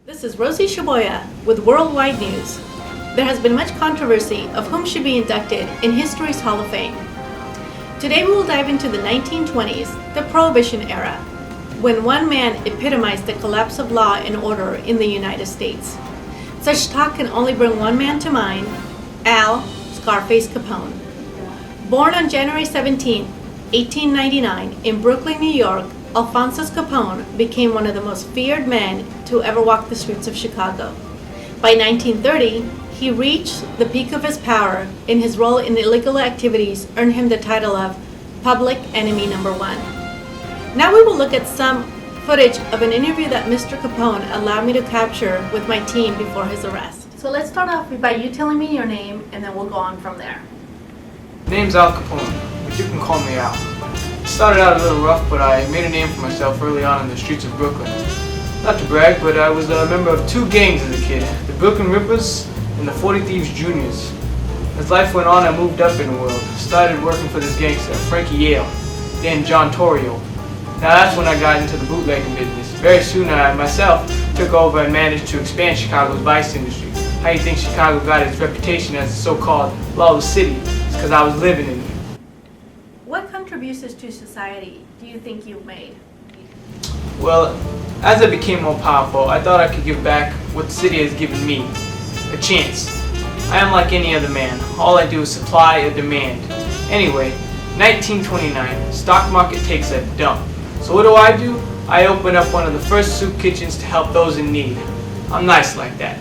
This is Rosie Shaboya with Worldwide News. There has been much controversy of whom should be inducted in history's Hall of Fame. Today we will dive into the 1920s, the Prohibition era, when one man epitomized the collapse of law and order in the United States. Such talk can only bring one man to mind, Al Scarface Capone. Born on January 17, 1899 in Brooklyn, New York, Alphonsus Capone became one of the most feared men to ever walk the streets of Chicago. By 1930, he reached the peak of his power, and his role in illegal activities earned him the title of Public Enemy Number One. Now we will look at some footage of an interview that Mr. Capone allowed me to capture with my team before his arrest. So let's start off by you telling me your name, and then we'll go on from there. Name's Al Capone, but you can call me Al. It started out a little rough, but I made a name for myself early on in the streets of Brooklyn. Not to brag, but I was a member of two gangs as a kid, the Brooklyn Rippers and the 40 Thieves Juniors. As life went on, I moved up in the world, started working for this gangster, Frankie Yale, then John Torrio. Now that's when I got into the bootlegging business. Very soon I myself took over and managed to expand Chicago's vice industry. How do you think Chicago got its reputation as a so-called lawless city? It's because I was living in it. What contributions to society do you think you've made? Well, as I became more powerful, I thought I could give back what the city has given me, a chance. I am like any other man. All I do is supply a demand. Anyway, 1929, stock market takes a dump. So what do? I open up one of the first soup kitchens to help those in need. I'm nice like that.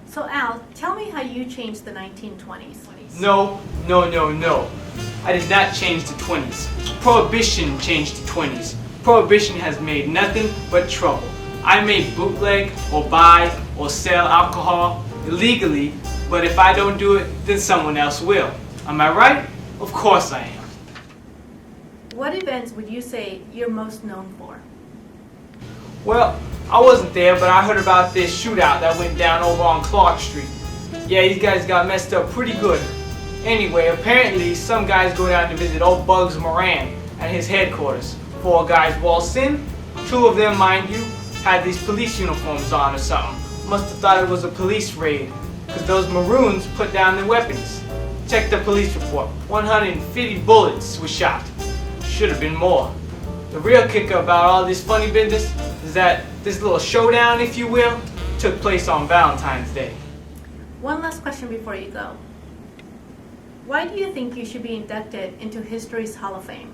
So Al, tell me how you changed the 1920s. No. I did not change the 20s. Prohibition changed the 20s. Prohibition has made nothing but trouble. I may bootleg or buy or sell alcohol illegally, but if I don't do it, then someone else will. Am I right? Of course I am. What events would you say you're most known for? Well, I wasn't there, but I heard about this shootout that went down over on Clark Street. Yeah, these guys got messed up pretty good. Anyway, apparently some guys go down to visit old Bugs Moran at his headquarters. 4 guys waltz in. 2 of them, mind you, had these police uniforms on or something. Must have thought it was a police raid, because those maroons put down their weapons. Check the police report. 150 bullets were shot. Should have been more. The real kicker about all this funny business is that this little showdown, if you will, took place on Valentine's Day. One last question before you go. Why do you think you should be inducted into history's Hall of Fame?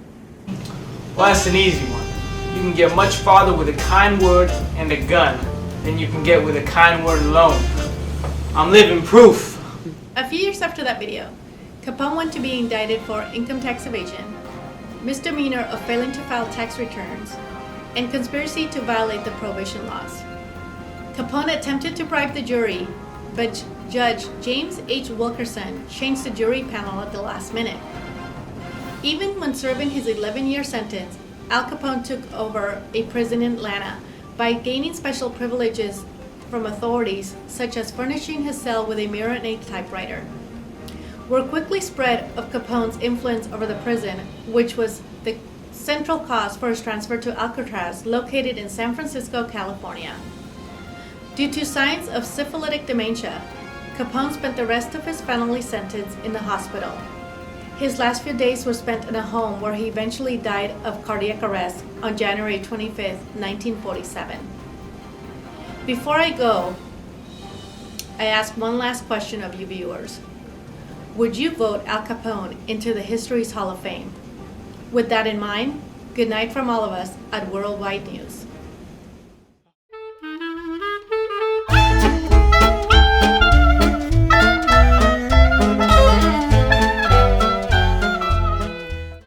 Well, that's an easy one. You can get much farther with a kind word and a gun than you can get with a kind word alone. I'm living proof. A few years after that video, Capone went to be indicted for income tax evasion, misdemeanor of failing to file tax returns, and conspiracy to violate the prohibition laws. Capone attempted to bribe the jury, but Judge James H. Wilkerson changed the jury panel at the last minute. Even when serving his 11-year sentence, Al Capone took over a prison in Atlanta by gaining special privileges from authorities, such as furnishing his cell with a mirror and a typewriter. Word quickly spread of Capone's influence over the prison, which was the central cause for his transfer to Alcatraz, located in San Francisco, California. Due to signs of syphilitic dementia, Capone spent the rest of his family sentence in the hospital. His last few days were spent in a home where he eventually died of cardiac arrest on January 25, 1947. Before I go, I ask one last question of you viewers. Would you vote Al Capone into the History's Hall of Fame? With that in mind, good night from all of us at Worldwide News.